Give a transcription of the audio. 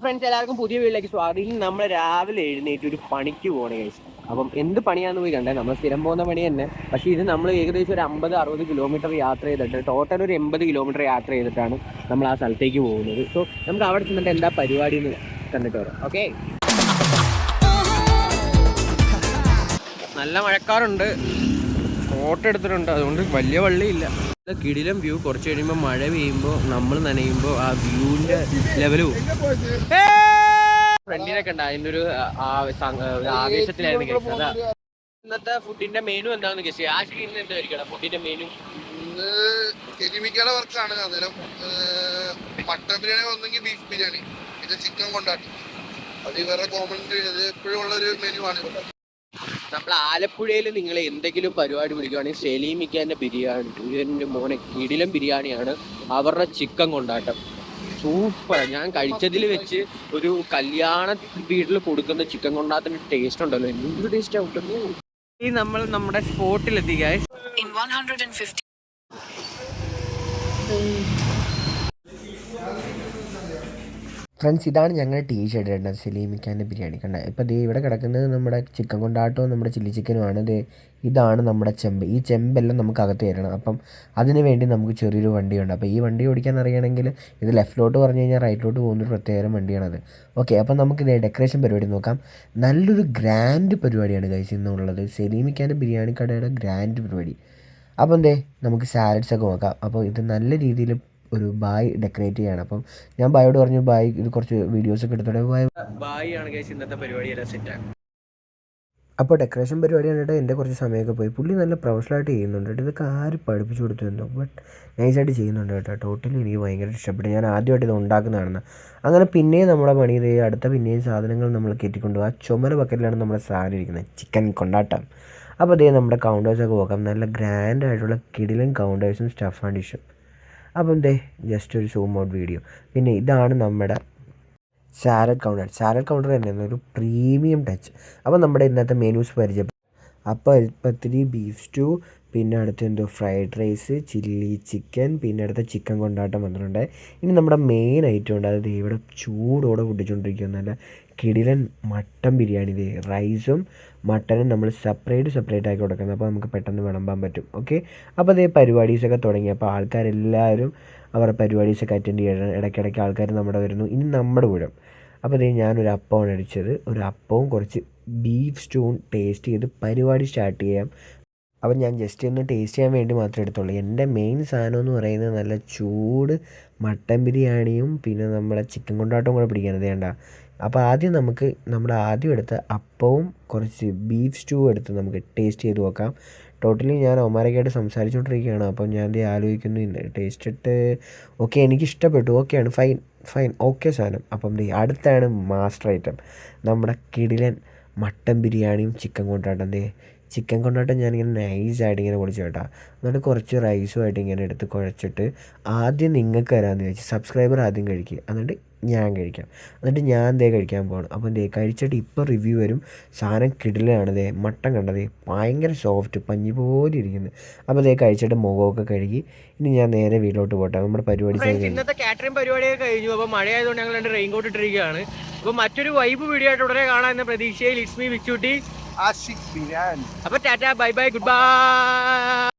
Friends എല്ലാവർക്കും പുതിയ വീട്ടിലേക്ക് സ്വാഗതം. ഇനി നമ്മൾ രാവിലെ എഴുന്നേറ്റ് ഒരു പണിക്ക് പോകണേ കഴിച്ചു. അപ്പം എന്ത് പണിയാണെന്ന് പോയി കണ്ടേ, നമ്മൾ സ്ഥിരം പോകുന്ന പണി തന്നെ. പക്ഷേ ഇത് നമ്മൾ ഏകദേശം ഒരു 50-60 കിലോമീറ്റർ യാത്ര ചെയ്തിട്ട് ടോട്ടൽ ഒരു 80 കിലോമീറ്റർ യാത്ര ചെയ്തിട്ടാണ് നമ്മൾ ആ സ്ഥലത്തേക്ക് പോകുന്നത്. സോ നമുക്ക് അവിടെ ചെന്നിട്ട് എന്താ പരിപാടി എന്ന് കണ്ടിട്ട് വരാം. ഓക്കെ, നല്ല മഴക്കാറുണ്ട്, ഫോട്ടോ എടുത്തിട്ടുണ്ട്, അതുകൊണ്ട് വലിയ വള്ളിയില്ല. കിടിലം വ്യൂ. കുറച്ച് കഴിയുമ്പോൾ മഴ പെയ്യുമ്പോൾ നമ്മൾ നനയുമ്പോൾ ആ വ്യൂവിന്റെ ലെവല് പോകും. ഫ്രണ്ടിനൊക്കെ ഉണ്ട്, അതിൻ്റെ ഒരു ആവേശത്തിലായിരുന്നു കേസ്. അതാ ഇന്നത്തെ ഫുഡിന്റെ മെനു എന്താണെന്ന് കേസ്. ആ ഷീലിന് എന്തായിരിക്കണം ഫുഡിന്റെ മെനു? കെരിമിക്കയുടെ വർക്കാണ്. അന്നേരം മട്ടൻ ബിരിയാണി ഒന്നെങ്കിൽ ബീഫ് ബിരിയാണി, പിന്നെ ചിക്കൻ കൊണ്ടാട്ടം. അത് ഇവരുടെ കോമൺ എപ്പോഴും ഉള്ള ഒരു മെനു ആണ്. നമ്മൾ ആലപ്പുഴയിൽ നിങ്ങൾ എന്തെങ്കിലും പരിപാടി പിടിക്കുകയാണെങ്കിൽ സെലീമിക്കാൻ്റെ ബിരിയാണി, എൻ്റെ മോനെ കിടിലം ബിരിയാണിയാണ്. അവരുടെ ചിക്കൻ കൊണ്ടാട്ടം സൂപ്പർ. ഞാൻ കഴിച്ചതിൽ വെച്ച് ഒരു കല്യാണ വീട്ടിൽ കൊടുക്കുന്ന ചിക്കൻ കൊണ്ടാട്ടത്തിന് ടേസ്റ്റ് ഉണ്ടല്ലോ, എന്ത് ടേസ്റ്റ് ആവും. ഈ നമ്മൾ നമ്മുടെ സ്പോട്ടിലെത്തി ഗൈസ്. ഫ്രണ്ട്സ്, ഇതാണ് ഞങ്ങളുടെ ടീഷർട്ട് കേട്ടത്, സലീമിക്കാൻ്റെ ബിരിയാണി കണ്ട. ഇപ്പോൾ ദേ ഇവിടെ കിടക്കുന്നത് നമ്മുടെ ചിക്കൻ കൊണ്ടാട്ടവും നമ്മുടെ ചില്ലി ചിക്കനുമാണ്. ഇതാണ് നമ്മുടെ ചെമ്പ്. ഈ ചെമ്പെല്ലാം നമുക്ക് അകത്ത് തരണം. അപ്പം അതിന് വേണ്ടി നമുക്ക് ചെറിയൊരു വണ്ടിയുണ്ട്. അപ്പോൾ ഈ വണ്ടി ഓടിക്കാൻ അറിയണമെങ്കിൽ ഇത് ലെഫ്റ്റിലോട്ട് പറഞ്ഞു കഴിഞ്ഞാൽ റൈറ്റിലോട്ട് പോകുന്നൊരു പ്രത്യേകം വണ്ടിയാണത്. ഓക്കെ, അപ്പം നമുക്കിത് ഡെക്കറേഷൻ പരിപാടി നോക്കാം. നല്ലൊരു ഗ്രാൻഡ് പരിപാടിയാണ് ഗൈസ് ഇന്നുള്ളത്, സലീമിക്കാൻ്റെ ബിരിയാണി കടയുടെ ഗ്രാൻഡ് പരിപാടി. അപ്പം നമുക്ക് സാലഡ്സൊക്കെ നോക്കാം. അപ്പോൾ ഇത് നല്ല രീതിയിൽ ഒരു ബായ് ഡെക്കറേറ്റ് ചെയ്യാണ്. അപ്പം ഞാൻ ബായോട് പറഞ്ഞു, ബായ് ഇത് കുറച്ച് വീഡിയോസൊക്കെ എടുത്തോടെ. ബായ് ആണ് ഗൈസ് ഇന്നത്തെ പരിപാടി എല്ലാം സെറ്റാണ്. അപ്പോൾ ഡെക്കറേഷൻ പരിപാടി കണ്ടിട്ട് എൻ്റെ കുറച്ച് സമയമൊക്കെ പോയി. പുള്ളി നല്ല പ്രൊഫഷണലായിട്ട് ചെയ്യുന്നുണ്ട് കേട്ടോ. ഇതൊക്കെ ആര് പഠിപ്പിച്ചു കൊടുത്തു എന്തോ, ബട്ട് നൈസായിട്ട് ചെയ്യുന്നുണ്ട് കേട്ടോ. ടോട്ടലി എനിക്ക് ഭയങ്കര ഇഷ്ടപ്പെട്ടു. ഞാൻ ആദ്യമായിട്ട് ഇത് ഉണ്ടാക്കുന്നതാണെന്ന്. അങ്ങനെ പിന്നെയും നമ്മുടെ പണി അടുത്ത പിന്നെയും സാധനങ്ങൾ നമ്മൾ കയറ്റിക്കൊണ്ടു. ആ ചുമല ബക്കറ്റിലാണ് നമ്മുടെ സാധനം ഇരിക്കുന്നത്, ചിക്കൻ കൊണ്ടാട്ടം. അപ്പോൾ നമ്മുടെ കൗണ്ടേഴ്സൊക്കെ നോക്കാം. നല്ല ഗ്രാൻഡ് ആയിട്ടുള്ള കിടിലൻ കൗണ്ടേഴ്സും സ്റ്റഫ് ആൻഡ് ഡിഷും. അപ്പം ജസ്റ്റ് ഒരു സൂം ഔട്ട് വീഡിയോ. പിന്നെ ഇതാണ് നമ്മുടെ സാലഡ് കൗണ്ടർ. സാലഡ് കൗണ്ടർ തന്നെയാണ് ഒരു പ്രീമിയം ടച്ച്. അപ്പോൾ നമ്മുടെ ഇന്നത്തെ മെനൂസ് പരിചയപ്പെട്ടു. അപ്പോൾ എൽപ്പത്തിരി ബീഫ് സ്റ്റൂ, പിന്നെ അടുത്ത് ഫ്രൈഡ് റൈസ്, ചില്ലി ചിക്കൻ, പിന്നെ അടുത്ത ചിക്കൻ കൊണ്ടാട്ടം വന്നിട്ടുണ്ട്. ഇനി നമ്മുടെ മെയിൻ ഐറ്റം ഉണ്ട്, അത് ഇവിടെ ചൂടോടെ പൊട്ടിച്ചുകൊണ്ടിരിക്കുക നല്ല കിടിലൻ മട്ടൻ ബിരിയാണി. റൈസും മട്ടനും നമ്മൾ സെപ്പറേറ്റ് ആക്കി കൊടുക്കുന്നത്, അപ്പോൾ നമുക്ക് പെട്ടെന്ന് വിളമ്പാൻ പറ്റും. ഓക്കെ, അപ്പോൾ പരിപാടീസൊക്കെ തുടങ്ങി. അപ്പോൾ ആൾക്കാരെല്ലാവരും അവരുടെ പരിപാടീസൊക്കെ അറ്റൻഡ് ചെയ്യണം. ഇടയ്ക്കിടയ്ക്ക് ആൾക്കാർ നമ്മുടെ വരുന്നു. ഇനി നമ്മുടെ കൂടം. അപ്പോൾ ഞാനൊരു അപ്പമാണ് അടിച്ചത്. ഒരു അപ്പവും കുറച്ച് ബീഫ് സ്റ്റൂവും ടേസ്റ്റ് ചെയ്ത് പരിപാടി സ്റ്റാർട്ട് ചെയ്യാം. അപ്പം ഞാൻ ജസ്റ്റ് ഒന്ന് ടേസ്റ്റ് ചെയ്യാൻ വേണ്ടി മാത്രമേ എടുത്തുള്ളൂ. എൻ്റെ മെയിൻ സാധനം എന്ന് പറയുന്നത് നല്ല ചൂട് മട്ടൻ ബിരിയാണിയും പിന്നെ നമ്മുടെ ചിക്കൻ കൊണ്ടാട്ടവും കൂടെ പിടിക്കാനത് വേണ്ട. അപ്പോൾ ആദ്യം നമുക്ക് നമ്മുടെ ആദ്യം എടുത്ത അപ്പവും കുറച്ച് ബീഫ് സ്റ്റൂ എടുത്ത് നമുക്ക് ടേസ്റ്റ് ചെയ്ത് നോക്കാം. ടോട്ടലി ഞാൻ ഒമാരൊക്കെയായിട്ട് സംസാരിച്ചുകൊണ്ടിരിക്കുകയാണ്. അപ്പം ഞാൻ ആലോചിക്കുന്നു ടേസ്റ്റ് ഇട്ട് ഓക്കെ, എനിക്ക് ഇഷ്ടപ്പെട്ടു, ഓക്കെയാണ്, ഫൈൻ ഓക്കെ സാധനം. അപ്പം അടുത്താണ് മാസ്റ്റർ ഐറ്റം, നമ്മുടെ കിടിലൻ മട്ടൻ ബിരിയാണിയും ചിക്കൻ കൊണ്ടാട്ടം. ചിക്കൻ കൊണ്ടാട്ടം ഞാനിങ്ങനെ നൈസായിട്ട് ഇങ്ങനെ പൊളിച്ചു കേട്ടോ. എന്നിട്ട് കുറച്ച് റൈസുമായിട്ട് ഇങ്ങനെ എടുത്ത് കുഴച്ചിട്ട് ആദ്യം നിങ്ങൾക്ക് തരാമെന്ന് ചോദിച്ചു. സബ്സ്ക്രൈബർ ആദ്യം കഴിക്കുക, എന്നിട്ട് ഞാൻ കഴിക്കാം. എന്നിട്ട് ഞാൻ കഴിക്കാൻ പോകണം. അപ്പം കഴിച്ചിട്ട് ഇപ്പോൾ റിവ്യൂ വരും. സാധനം കിടിലാണ്. മട്ടൻ കണ്ടത് ഭയങ്കര സോഫ്റ്റ്, പഞ്ഞി പോലെ ഇരിക്കുന്നത്. അപ്പോൾ കഴിച്ചിട്ട് മുഖമൊക്കെ കഴുകി ഇനി ഞാൻ നേരെ വീട്ടിലോട്ട് പോട്ടെ. നമ്മുടെ പരിപാടി ഇന്നത്തെ കാറ്ററിംഗ് പരിപാടിയൊക്കെ കഴിഞ്ഞു. അപ്പോൾ മഴയായതുകൊണ്ട് ഞങ്ങൾ രണ്ട് റെയിൻ കോട്ട് ഇട്ടിരിക്കുകയാണ്. അപ്പോൾ മറ്റൊരു വൈബ് വീഡിയോ ആയിട്ട് ഉടനെ കാണാൻ എന്ന പ്രതീക്ഷയിൽ ഇറ്റ്സ് മീ വിച്ചൂട്ടി. ആഷിഖ് ബിരിയാണി. അപ്പോൾ Tata, bye bye, good bye.